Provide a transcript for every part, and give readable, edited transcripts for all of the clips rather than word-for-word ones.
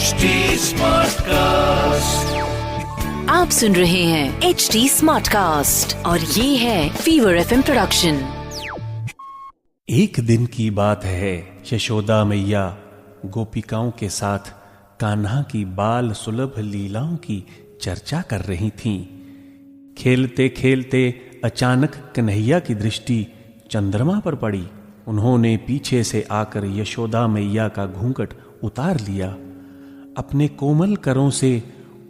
HD Smartcast. आप सुन रहे हैं HD Smartcast और ये है फीवर FM प्रोडक्शन। एक दिन की बात है, यशोदा मैया गोपिकाओं के साथ कान्हा की बाल सुलभ लीलाओं की चर्चा कर रही थीं। खेलते खेलते अचानक कन्हैया की दृष्टि चंद्रमा पर पड़ी। उन्होंने पीछे से आकर यशोदा मैया का घूंघट उतार लिया, अपने कोमल करों से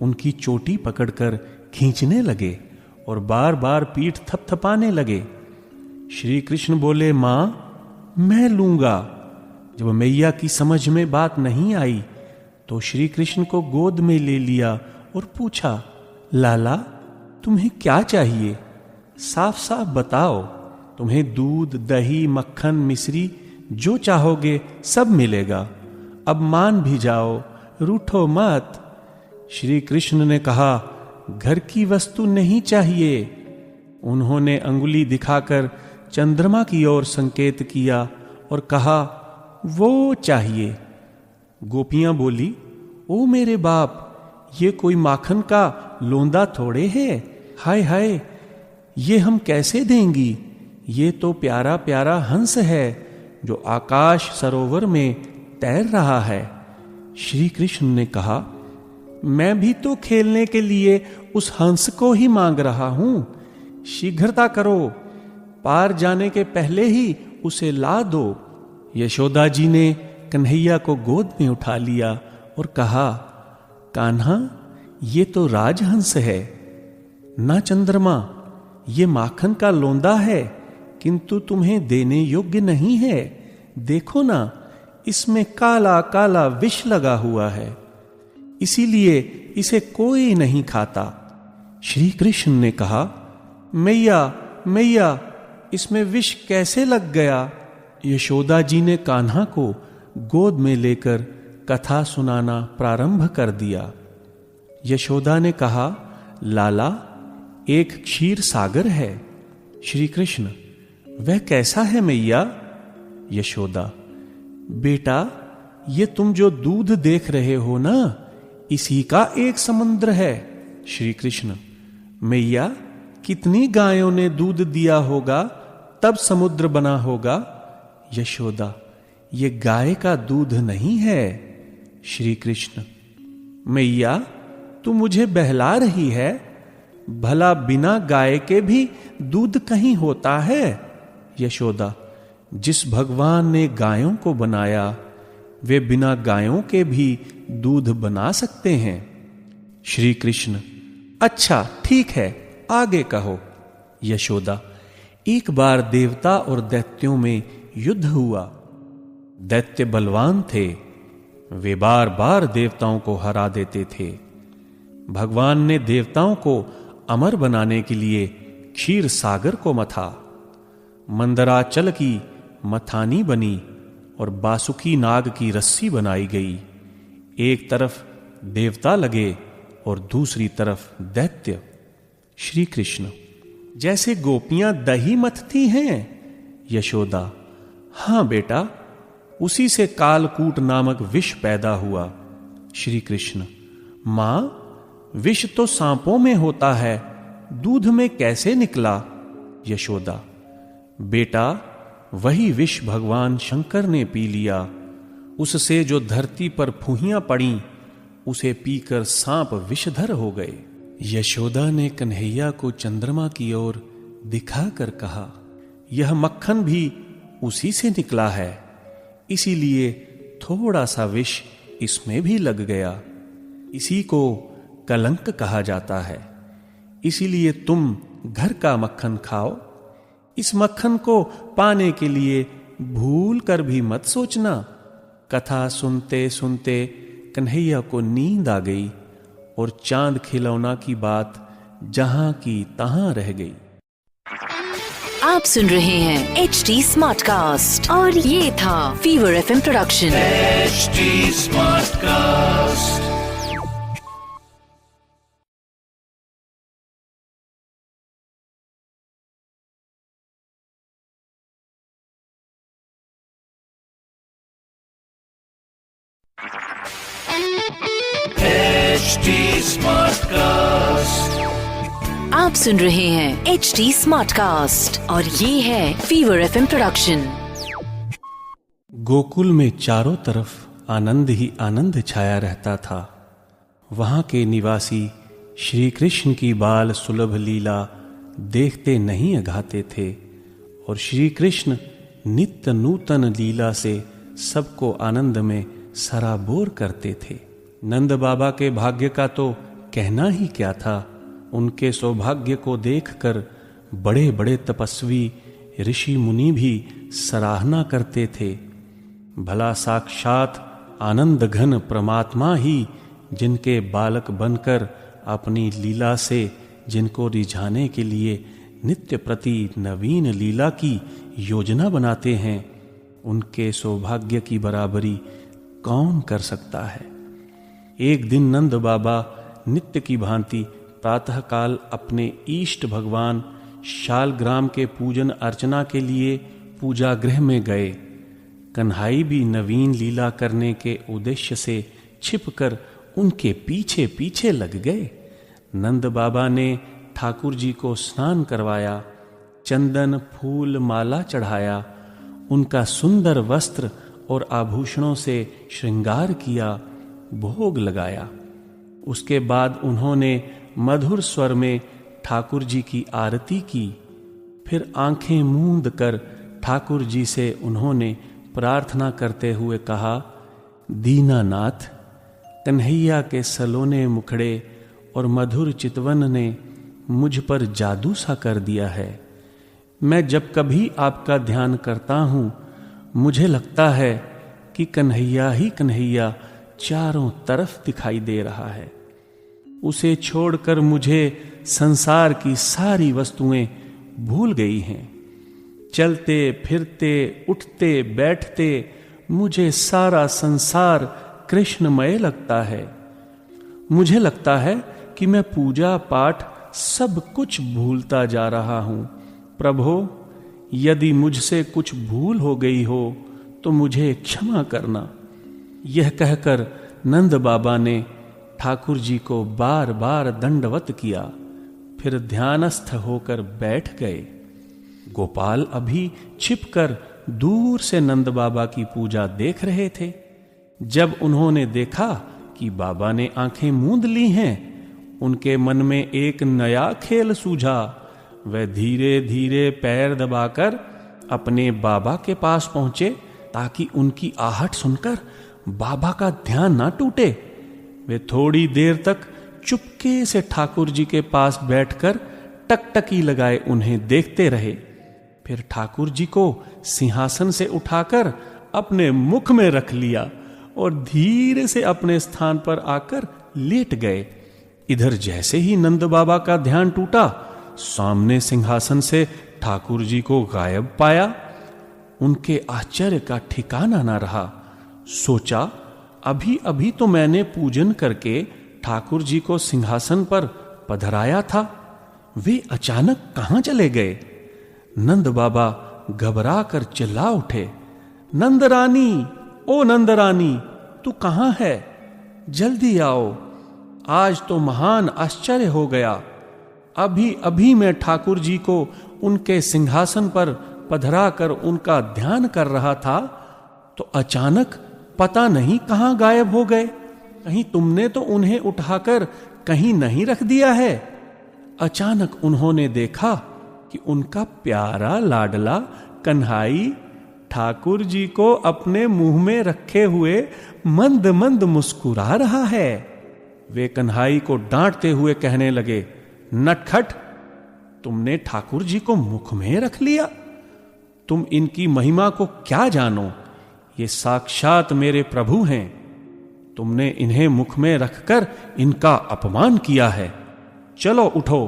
उनकी चोटी पकड़कर खींचने लगे और बार बार पीठ थपथपाने लगे। श्री कृष्ण बोले, मां मैं लूंगा। जब मैया की समझ में बात नहीं आई तो श्री कृष्ण को गोद में ले लिया और पूछा, लाला तुम्हें क्या चाहिए? साफ साफ बताओ, तुम्हें दूध, दही, मक्खन, मिश्री जो चाहोगे सब मिलेगा। अब मान भी जाओ, रूठो मत। श्री कृष्ण ने कहा, घर की वस्तु नहीं चाहिए। उन्होंने अंगुली दिखाकर चंद्रमा की ओर संकेत किया और कहा, वो चाहिए। गोपियां बोली, ओ मेरे बाप, ये कोई माखन का लोंदा थोड़े है। हाय हाय, ये हम कैसे देंगी? ये तो प्यारा प्यारा हंस है जो आकाश सरोवर में तैर रहा है। श्री कृष्ण ने कहा, मैं भी तो खेलने के लिए उस हंस को ही मांग रहा हूं। शीघ्रता करो, पार जाने के पहले ही उसे ला दो। यशोदा जी ने कन्हैया को गोद में उठा लिया और कहा, कान्हा ये तो राजहंस है ना चंद्रमा, ये माखन का लोंदा है, किंतु तुम्हें देने योग्य नहीं है। देखो ना, इसमें काला काला विष लगा हुआ है, इसीलिए इसे कोई नहीं खाता। श्री कृष्ण ने कहा, मैया मैया, इसमें विष कैसे लग गया? यशोदा जी ने कान्हा को गोद में लेकर कथा सुनाना प्रारंभ कर दिया। यशोदा ने कहा, लाला एक क्षीर सागर है। श्री कृष्ण, वह कैसा है मैया? यशोदा, बेटा ये तुम जो दूध देख रहे हो ना, इसी का एक समुद्र है। श्री कृष्ण, मैया कितनी गायों ने दूध दिया होगा तब समुद्र बना होगा? यशोदा, ये गाय का दूध नहीं है। श्री कृष्ण, मैया तू मुझे बहला रही है। भला बिना गाय के भी दूध कहीं होता है? यशोदा, जिस भगवान ने गायों को बनाया वे बिना गायों के भी दूध बना सकते हैं। श्री कृष्ण, अच्छा ठीक है, आगे कहो। यशोदा, एक बार देवता और दैत्यों में युद्ध हुआ। दैत्य बलवान थे, वे बार बार देवताओं को हरा देते थे। भगवान ने देवताओं को अमर बनाने के लिए क्षीर सागर को मथा। मंदराचल की मथानी बनी और बासुकी नाग की रस्सी बनाई गई। एक तरफ देवता लगे और दूसरी तरफ दैत्य। श्री कृष्ण, जैसे गोपियां दही मथती हैं। यशोदा, हां बेटा, उसी से कालकूट नामक विष पैदा हुआ। श्री कृष्ण, मां विष तो सांपों में होता है, दूध में कैसे निकला? यशोदा, बेटा वही विष भगवान शंकर ने पी लिया। उससे जो धरती पर फूहियां पड़ी उसे पीकर सांप विषधर हो गए। यशोदा ने कन्हैया को चंद्रमा की ओर दिखाकर कहा, यह मक्खन भी उसी से निकला है, इसीलिए थोड़ा सा विष इसमें भी लग गया। इसी को कलंक कहा जाता है। इसीलिए तुम घर का मक्खन खाओ। इस मक्खन को पाने के लिए भूल कर भी मत सोचना। कथा सुनते सुनते कन्हैया को नींद आ गई और चांद खिलौना की बात जहां की तहां रह गई। आप सुन रहे हैं HD Smartcast और ये था Fever FM production. HD Smartcast. HD Smartcast. आप सुन रहे हैं HD Smartcast और ये है फीवर FM प्रोडक्शन। गोकुल में चारों तरफ आनंद ही आनंद छाया रहता था। वहां के निवासी श्री कृष्ण की बाल सुलभ लीला देखते नहीं अघाते थे और श्री कृष्ण नित्य नूतन लीला से सबको आनंद में सराबोर करते थे। नंद बाबा के भाग्य का तो कहना ही क्या था। उनके सौभाग्य को देखकर बड़े बड़े तपस्वी ऋषि मुनि भी सराहना करते थे। भला साक्षात आनंद घन परमात्मा ही जिनके बालक बनकर अपनी लीला से जिनको रिझाने के लिए नित्य प्रति नवीन लीला की योजना बनाते हैं, उनके सौभाग्य की बराबरी कौन कर सकता है। एक दिन नंद बाबा नित्य की भांति प्रातःकाल अपने इष्ट भगवान शालग्राम के पूजन अर्चना के लिए पूजा गृह में गए। कन्हाई भी नवीन लीला करने के उद्देश्य से छिपकर उनके पीछे पीछे लग गए। नंद बाबा ने ठाकुर जी को स्नान करवाया, चंदन फूल माला चढ़ाया, उनका सुंदर वस्त्र और आभूषणों से श्रृंगार किया, भोग लगाया। उसके बाद उन्होंने मधुर स्वर में ठाकुर जी की आरती की। फिर आंखें मूंद कर ठाकुर जी से उन्होंने प्रार्थना करते हुए कहा, दीनानाथ, कन्हैया के सलोने मुखड़े और मधुर चितवन ने मुझ पर जादू सा कर दिया है। मैं जब कभी आपका ध्यान करता हूं, मुझे लगता है कि कन्हैया ही कन्हैया चारों तरफ दिखाई दे रहा है। उसे छोड़कर मुझे संसार की सारी वस्तुएं भूल गई हैं। चलते फिरते उठते बैठते मुझे सारा संसार कृष्णमय लगता है। मुझे लगता है कि मैं पूजा पाठ सब कुछ भूलता जा रहा हूं। प्रभो, यदि मुझसे कुछ भूल हो गई हो तो मुझे क्षमा करना। यह कहकर नंद बाबा ने ठाकुर जी को बार बार दंडवत किया, फिर ध्यानस्थ होकर बैठ गए। गोपाल अभी छिपकर दूर से नंद बाबा की पूजा देख रहे थे। जब उन्होंने देखा कि बाबा ने आंखें मूंद ली हैं, उनके मन में एक नया खेल सूझा। वह धीरे धीरे पैर दबाकर अपने बाबा के पास पहुंचे ताकि उनकी आहट सुनकर बाबा का ध्यान ना टूटे। वे थोड़ी देर तक चुपके से ठाकुर जी के पास बैठकर टकटकी लगाए उन्हें देखते रहे। फिर ठाकुर जी को सिंहासन से उठाकर अपने मुख में रख लिया और धीरे से अपने स्थान पर आकर लेट गए। इधर जैसे ही नंद बाबा का ध्यान टूटा, सामने सिंहासन से ठाकुर जी को गायब पाया। उनके आश्चर्य का ठिकाना न रहा। सोचा, अभी अभी तो मैंने पूजन करके ठाकुर जी को सिंहासन पर पधराया था, वे अचानक कहां चले गए। नंद बाबा घबरा कर चिल्ला उठे, नंद रानी, ओ नंद रानी, तू कहां है? जल्दी आओ, आज तो महान आश्चर्य हो गया। अभी अभी मैं ठाकुर जी को उनके सिंहासन पर पधरा कर उनका ध्यान कर रहा था तो अचानक पता नहीं कहां गायब हो गए। कहीं तुमने तो उन्हें उठाकर कहीं नहीं रख दिया है। अचानक उन्होंने देखा कि उनका प्यारा लाडला कन्हाई ठाकुर जी को अपने मुंह में रखे हुए मंद मंद मुस्कुरा रहा है। वे कन्हाई को डांटते हुए कहने लगे, नटखट, तुमने ठाकुर जी को मुख में रख लिया। तुम इनकी महिमा को क्या जानो? ये साक्षात मेरे प्रभु हैं। तुमने इन्हें मुख में रखकर इनका अपमान किया है। चलो उठो,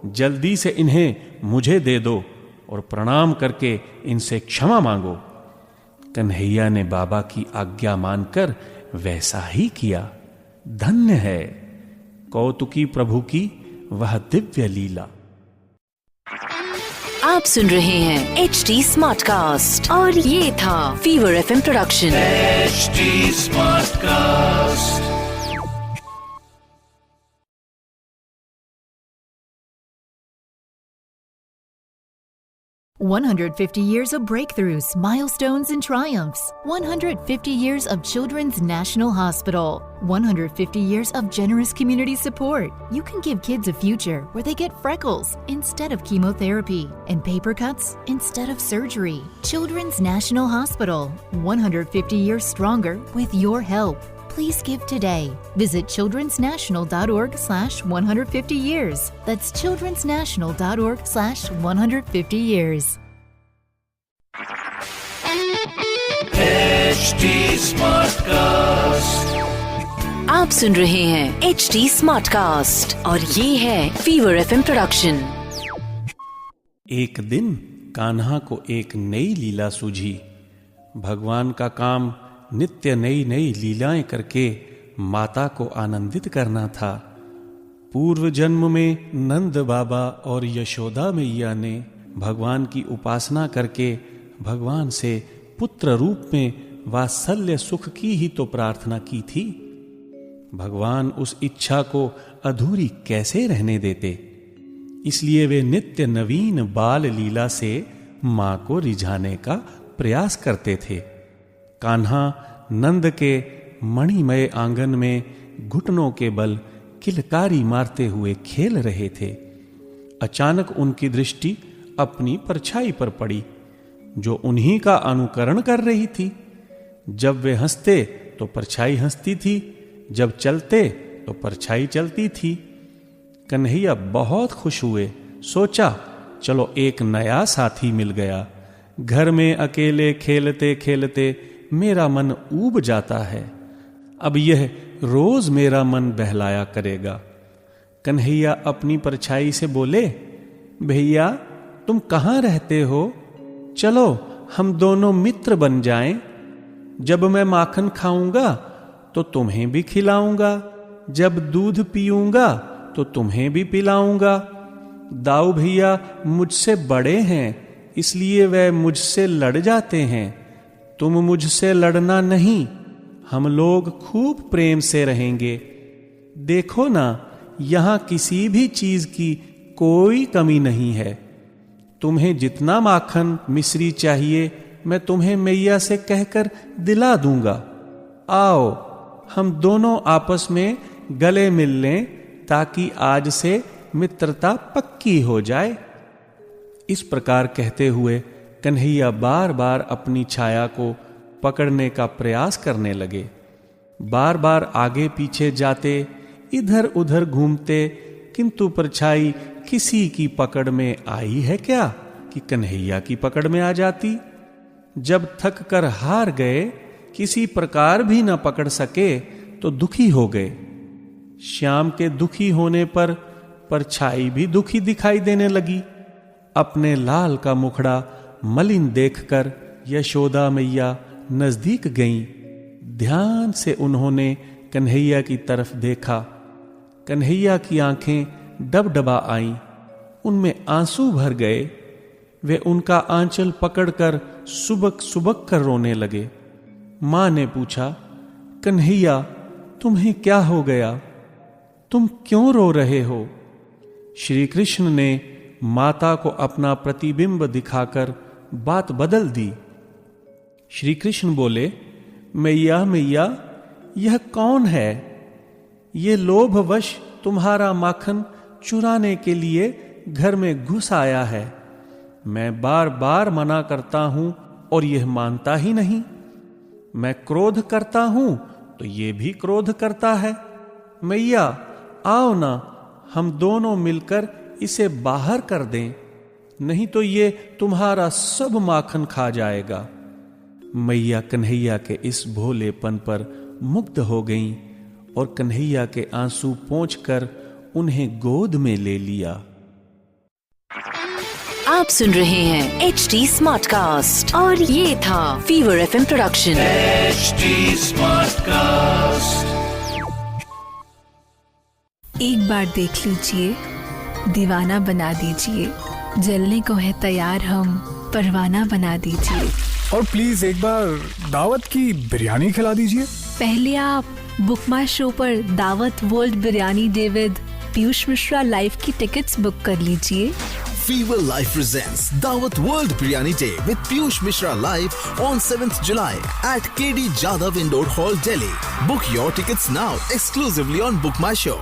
जल्दी से इन्हें मुझे दे दो और प्रणाम करके इनसे क्षमा मांगो। कन्हैया ने बाबा की आज्ञा मानकर वैसा ही किया। धन्य है कौतुकी प्रभु की वह दिव्य लीला। आप सुन रहे हैं HD Smartcast और ये था Fever FM production. HD Smartcast. 150 years of breakthroughs, milestones, and triumphs. 150 years of Children's National Hospital. 150 years of generous community support. You can give kids a future where they get freckles instead of chemotherapy and paper cuts instead of surgery. Children's National Hospital. 150 years stronger with your help. Please give today. Visit childrensnational.org/150 years. That's childrensnational.org/150 years. HD Smartcast. आप सुन रहे हैं HD Smartcast और ये है fever FM production. एक दिन कान्हा को एक नई लीला सूझी। भगवान का काम नित्य नई नई लीलाएं करके माता को आनंदित करना था। पूर्व जन्म में नंद बाबा और यशोदा मैया ने भगवान की उपासना करके भगवान से पुत्र रूप में वात्सल्य सुख की ही तो प्रार्थना की थी। भगवान उस इच्छा को अधूरी कैसे रहने देते। इसलिए वे नित्य नवीन बाल लीला से मां को रिझाने का प्रयास करते थे। कान्हा नंद के मणिमय आंगन में घुटनों के बल किलकारी मारते हुए खेल रहे थे। अचानक उनकी दृष्टि अपनी परछाई पर पड़ी, जो उन्हीं का अनुकरण कर रही थी। जब वे हंसते तो परछाई हंसती थी, जब चलते तो परछाई चलती थी। कन्हैया बहुत खुश हुए। सोचा, चलो एक नया साथी मिल गया। घर में अकेले खेलते खेलते मेरा मन ऊब जाता है। अब यह रोज मेरा मन बहलाया करेगा। कन्हैया अपनी परछाई से बोले, भैया तुम कहाँ रहते हो? चलो हम दोनों मित्र बन जाएं। जब मैं माखन खाऊंगा तो तुम्हें भी खिलाऊंगा, जब दूध पीऊंगा तो तुम्हें भी पिलाऊंगा। दाऊ भैया मुझसे बड़े हैं, इसलिए वे मुझसे लड़ जाते हैं। तुम मुझसे लड़ना नहीं, हम लोग खूब प्रेम से रहेंगे। देखो ना, यहां किसी भी चीज की कोई कमी नहीं है। तुम्हें जितना माखन मिश्री चाहिए मैं तुम्हें मैया से कहकर दिला दूंगा। आओ हम दोनों आपस में गले मिल लें, ताकि आज से मित्रता पक्की हो जाए। इस प्रकार कहते हुए कन्हैया बार बार अपनी छाया को पकड़ने का प्रयास करने लगे। बार बार आगे पीछे जाते, इधर उधर घूमते, किंतु परछाई किसी की पकड़ में आई है क्या कि कन्हैया की पकड़ में आ जाती। जब थक कर हार गए, किसी प्रकार भी न पकड़ सके तो दुखी हो गए। श्याम के दुखी होने पर परछाई भी दुखी दिखाई देने लगी। अपने लाल का मुखड़ा मलिन देखकर यशोदा मैया नजदीक गईं। ध्यान से उन्होंने कन्हैया की तरफ देखा। कन्हैया की आंखें डबडबा आईं, उनमें आंसू भर गए। वे उनका आंचल पकड़कर सुबक सुबक कर रोने लगे। मां ने पूछा, कन्हैया तुम्हें क्या हो गया? तुम क्यों रो रहे हो? श्री कृष्ण ने माता को अपना प्रतिबिंब दिखाकर बात बदल दी। श्री कृष्ण बोले, मैया मैया यह कौन है? ये लोभवश तुम्हारा माखन चुराने के लिए घर में घुस आया है। मैं बार बार मना करता हूं और यह मानता ही नहीं। मैं क्रोध करता हूं तो ये भी क्रोध करता है। मैया आओ ना, हम दोनों मिलकर इसे बाहर कर दें, नहीं तो ये तुम्हारा सब माखन खा जाएगा। मैया कन्हैया के इस भोलेपन पर मुग्ध हो गईं और कन्हैया के आंसू पोंछकर उन्हें गोद में ले लिया। आप सुन रहे हैं HD स्मार्टकास्ट और ये था Fever FM production. HD Smartcast. एक बार देख लीजिए, दीवाना बना दीजिए, जलने को है तैयार हम, परवाना बना दीजिए। और प्लीज एक बार दावत की बिरयानी खिला दीजिए। पहले आप बुक माई शो पर दावत world biryani day with Piyush Mishra live की टिकट्स बुक कर लीजिए, Fever Live presents Dawat World Biryani Day with Piyush Mishra live on 7th July at KD Jadhav Indoor Hall, Delhi. Book your tickets now exclusively on Book My Show.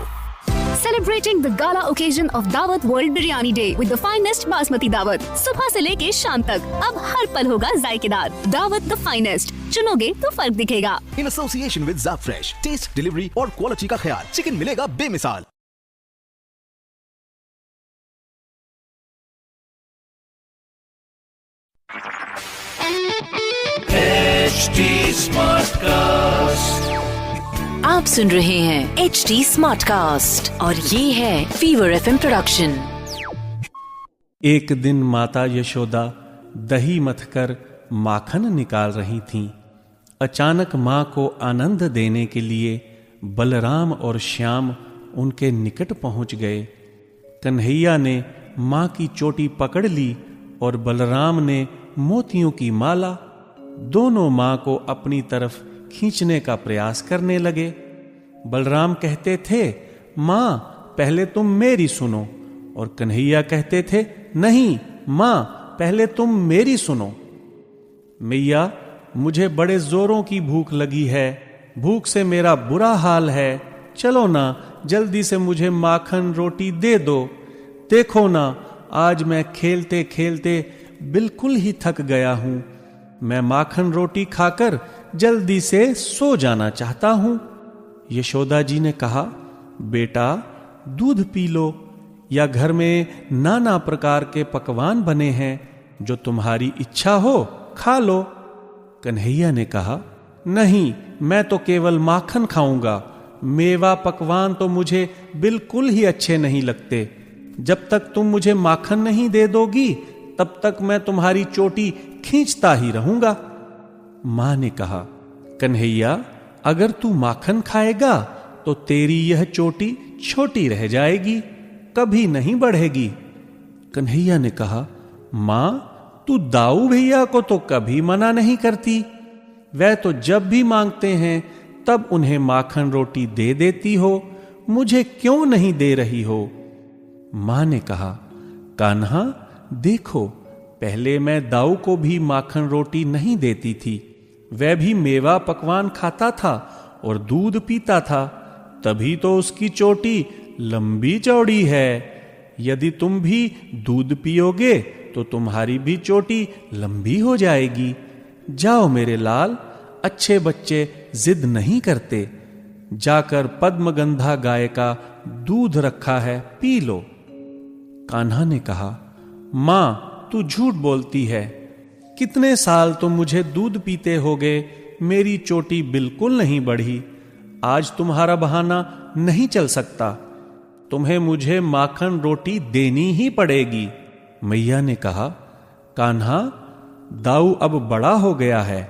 Celebrating the gala occasion of Dawat World Biryani Day with the finest basmati dawat. सुबह से लेके शाम तक अब हर पल होगा जायकेदार. दावत the finest. चुनोगे तो फर्क दिखेगा. In association with Zapfresh, taste, delivery और quality का ख्याल. चिकन मिलेगा बेमिसाल. HD Smartcast. आप सुन रहे हैं HD Smartcast और ये है फीवर FM प्रोडक्शन. एक दिन माता यशोदा दही मथकर माखन निकाल रही थीं. अचानक मां को आनंद देने के लिए बलराम और श्याम उनके निकट पहुंच गए. कन्हैया ने मां की चोटी पकड़ ली और बलराम ने मोतियों की माला. दोनों मां को अपनी तरफ खींचने का प्रयास करने लगे. बलराम कहते थे, मां पहले तुम मेरी सुनो, और कन्हैया कहते थे, नहीं मां पहले तुम मेरी सुनो. मैया मुझे बड़े जोरों की भूख लगी है, भूख से मेरा बुरा हाल है. चलो ना जल्दी से मुझे माखन रोटी दे दो. देखो ना आज मैं खेलते खेलते बिल्कुल ही थक गया हूं. मैं माखन रोटी खाकर जल्दी से सो जाना चाहता हूं. यशोदा जी ने कहा, बेटा दूध पी लो, या घर में नाना प्रकार के पकवान बने हैं, जो तुम्हारी इच्छा हो खा लो. कन्हैया ने कहा, नहीं मैं तो केवल माखन खाऊंगा. मेवा पकवान तो मुझे बिल्कुल ही अच्छे नहीं लगते. जब तक तुम मुझे माखन नहीं दे दोगी तब तक मैं तुम्हारी चोटी खींचता ही रहूंगा. मां ने कहा, कन्हैया अगर तू माखन खाएगा तो तेरी यह चोटी छोटी रह जाएगी, कभी नहीं बढ़ेगी. कन्हैया ने कहा, मां तू दाऊ भैया को तो कभी मना नहीं करती. वह तो जब भी मांगते हैं तब उन्हें माखन रोटी दे देती हो, मुझे क्यों नहीं दे रही हो. मां ने कहा, कान्हा देखो पहले मैं दाऊ को भी माखन रोटी नहीं देती थी. वह भी मेवा पकवान खाता था और दूध पीता था, तभी तो उसकी चोटी लंबी चौड़ी है. यदि तुम भी दूध पियोगे तो तुम्हारी भी चोटी लंबी हो जाएगी. जाओ मेरे लाल, अच्छे बच्चे जिद नहीं करते. जाकर पद्मगंधा गाय का दूध रखा है, पी लो. कान्हा ने कहा, मां तू झूठ बोलती है. कितने साल तुम मुझे दूध पीते होगे, मेरी चोटी बिल्कुल नहीं बढ़ी. आज तुम्हारा बहाना नहीं चल सकता. तुम्हें मुझे माखन रोटी देनी ही पड़ेगी. मैया ने कहा, कान्हा दाऊ अब बड़ा हो गया है,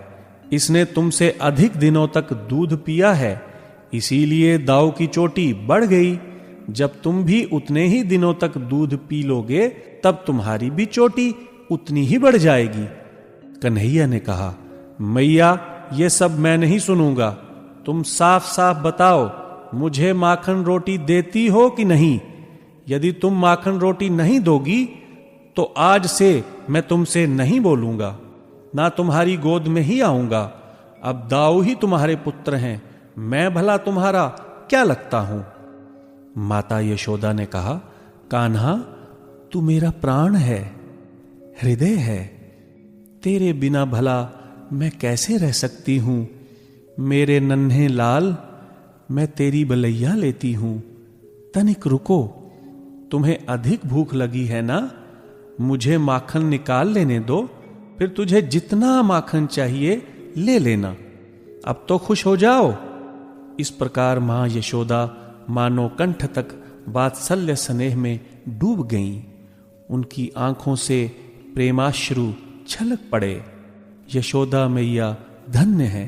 इसने तुमसे अधिक दिनों तक दूध पिया है, इसीलिए दाऊ की चोटी बढ़ गई. जब तुम भी उतने ही दिनों तक दूध पी लोगे तब तुम्हारी भी चोटी उतनी ही बढ़ जाएगी. कन्हैया ने कहा, मैया ये सब मैं नहीं सुनूंगा. तुम साफ साफ बताओ, मुझे माखन रोटी देती हो कि नहीं. यदि तुम माखन रोटी नहीं दोगी तो आज से मैं तुमसे नहीं बोलूंगा, ना तुम्हारी गोद में ही आऊंगा. अब दाऊ ही तुम्हारे पुत्र हैं, मैं भला तुम्हारा क्या लगता हूं. माता यशोदा ने कहा, कान्हा तू मेरा प्राण है, हृदय है. तेरे बिना भला मैं कैसे रह सकती हूं. मेरे नन्हे लाल, मैं तेरी बलैया लेती हूं. तनिक रुको, तुम्हें अधिक भूख लगी है ना. मुझे माखन निकाल लेने दो, फिर तुझे जितना माखन चाहिए ले लेना. अब तो खुश हो जाओ. इस प्रकार मां यशोदा मानो कंठ तक वात्सल्य स्नेह में डूब गईं. उनकी आंखों से प्रेमाश्रु छलक पड़े. यशोदा मैया धन्य है.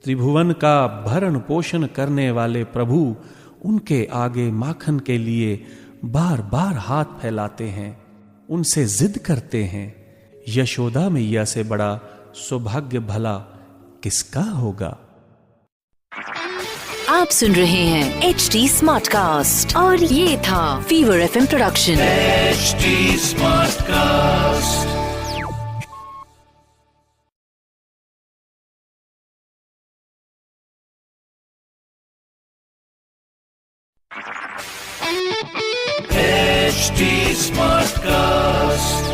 त्रिभुवन का भरण पोषण करने वाले प्रभु उनके आगे माखन के लिए बार बार हाथ फैलाते हैं, उनसे जिद करते हैं. यशोदा मैया से बड़ा सौभाग्य भला किसका होगा. आप सुन रहे हैं HD स्मार्ट कास्ट और ये था Fever FM production. HD smart cast. HD smart cast.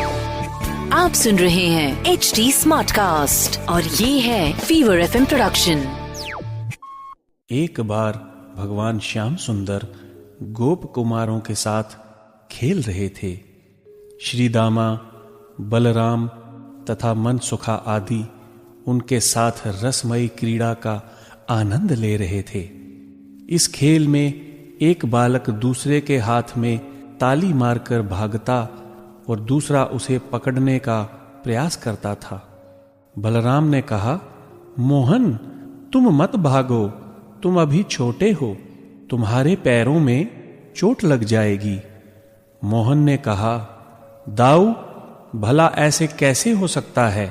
आप सुन रहे हैं HD स्मार्ट कास्ट और ये है फीवर FM प्रोडक्शन। एक बार भगवान श्याम सुंदर गोप कुमारों के साथ खेल रहे थे। श्री दामा, बलराम तथा मनसुखा आदि उनके साथ रसमयी क्रीड़ा का आनंद ले रहे थे। इस खेल में एक बालक दूसरे के हाथ में ताली मारकर भागता और दूसरा उसे पकड़ने का प्रयास करता था। बलराम ने कहा, मोहन, तुम मत भागो, तुम अभी छोटे हो, तुम्हारे पैरों में चोट लग जाएगी। मोहन ने कहा, दाऊ, भला ऐसे कैसे हो सकता है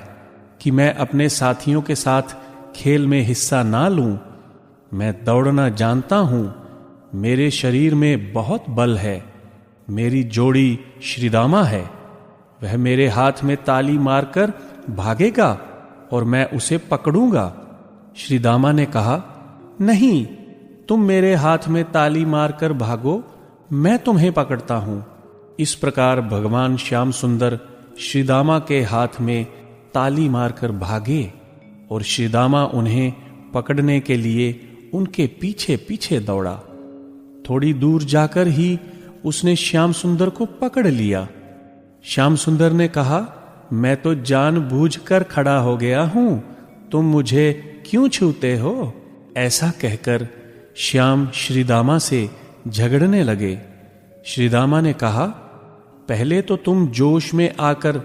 कि मैं अपने साथियों के साथ खेल में हिस्सा ना लूं? मैं दौड़ना जानता हूं, मेरे शरीर में बहुत बल है। मेरी जोड़ी श्रीदामा है, वह मेरे हाथ में ताली मारकर भागेगा और मैं उसे पकड़ूंगा। श्रीदामा ने कहा, नहीं, तुम मेरे हाथ में ताली मारकर भागो, मैं तुम्हें पकड़ता हूं। इस प्रकार भगवान श्याम सुंदर श्रीदामा के हाथ में ताली मारकर भागे और श्रीदामा उन्हें पकड़ने के लिए उनके पीछे पीछे दौड़ा। थोड़ी दूर जाकर ही उसने श्याम सुंदर को पकड़ लिया। श्याम सुंदर ने कहा, मैं तो जानबूझकर खड़ा हो गया हूं, तुम मुझे क्यों छूते हो? ऐसा कहकर श्याम श्रीदामा से झगड़ने लगे। श्रीदामा ने कहा, पहले तो तुम जोश में आकर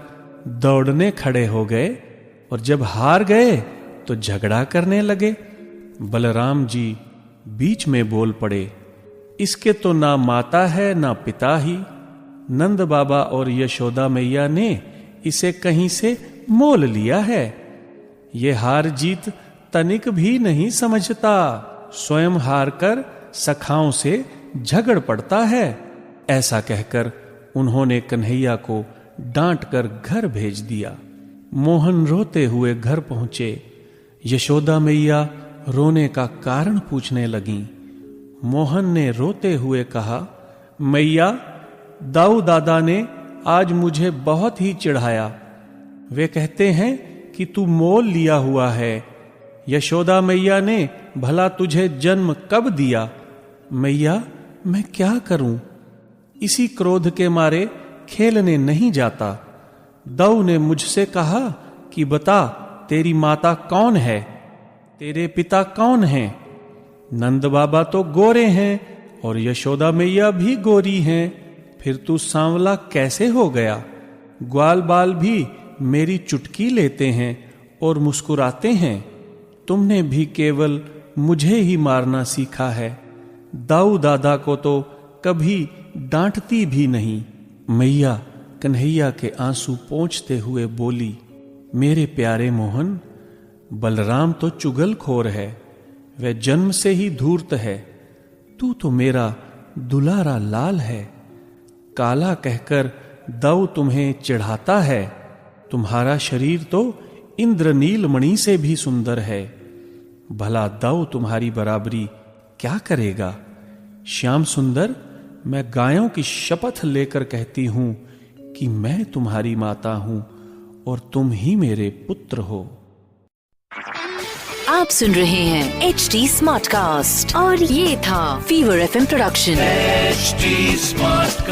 दौड़ने खड़े हो गए और जब हार गए तो झगड़ा करने लगे। बलराम जी बीच में बोल पड़े, इसके तो ना माता है ना पिता ही। नंद बाबा और यशोदा मैया ने इसे कहीं से मोल लिया है। ये हार जीत तनिक भी नहीं समझता, स्वयं हार कर सखाओं से झगड़ पड़ता है। ऐसा कहकर उन्होंने कन्हैया को डांट कर घर भेज दिया। मोहन रोते हुए घर पहुंचे। यशोदा मैया रोने का कारण पूछने लगीं। मोहन ने रोते हुए कहा, मैया, दाऊ दादा ने आज मुझे बहुत ही चिढ़ाया। वे कहते हैं कि तू मोल लिया हुआ है। यशोदा मैया ने भला तुझे जन्म कब दिया? मैया, मैं क्या करूं? इसी क्रोध के मारे खेलने नहीं जाता। दाऊ ने मुझसे कहा कि बता, तेरी माता कौन है, तेरे पिता कौन हैं? नंद बाबा तो गोरे हैं और यशोदा मैया भी गोरी हैं, फिर तू सांवला कैसे हो गया? ग्वाल बाल भी मेरी चुटकी लेते हैं और मुस्कुराते हैं। तुमने भी केवल मुझे ही मारना सीखा है, दाऊ दादा को तो कभी डांटती भी नहीं। मैया कन्हैया के आंसू पोंछते हुए बोली, मेरे प्यारे मोहन, बलराम तो चुगलखोर है, वह जन्म से ही धूर्त है। तू तो मेरा दुलारा लाल है। काला कहकर दाऊ तुम्हें चिढ़ाता है। तुम्हारा शरीर तो इंद्रनील मणि से भी सुंदर है। भला दाऊ तुम्हारी बराबरी क्या करेगा? श्याम सुंदर, मैं गायों की शपथ लेकर कहती हूं कि मैं तुम्हारी माता हूं और तुम ही मेरे पुत्र हो। आप सुन रहे हैं HD स्मार्ट कास्ट और ये था Fever FM production. HD smart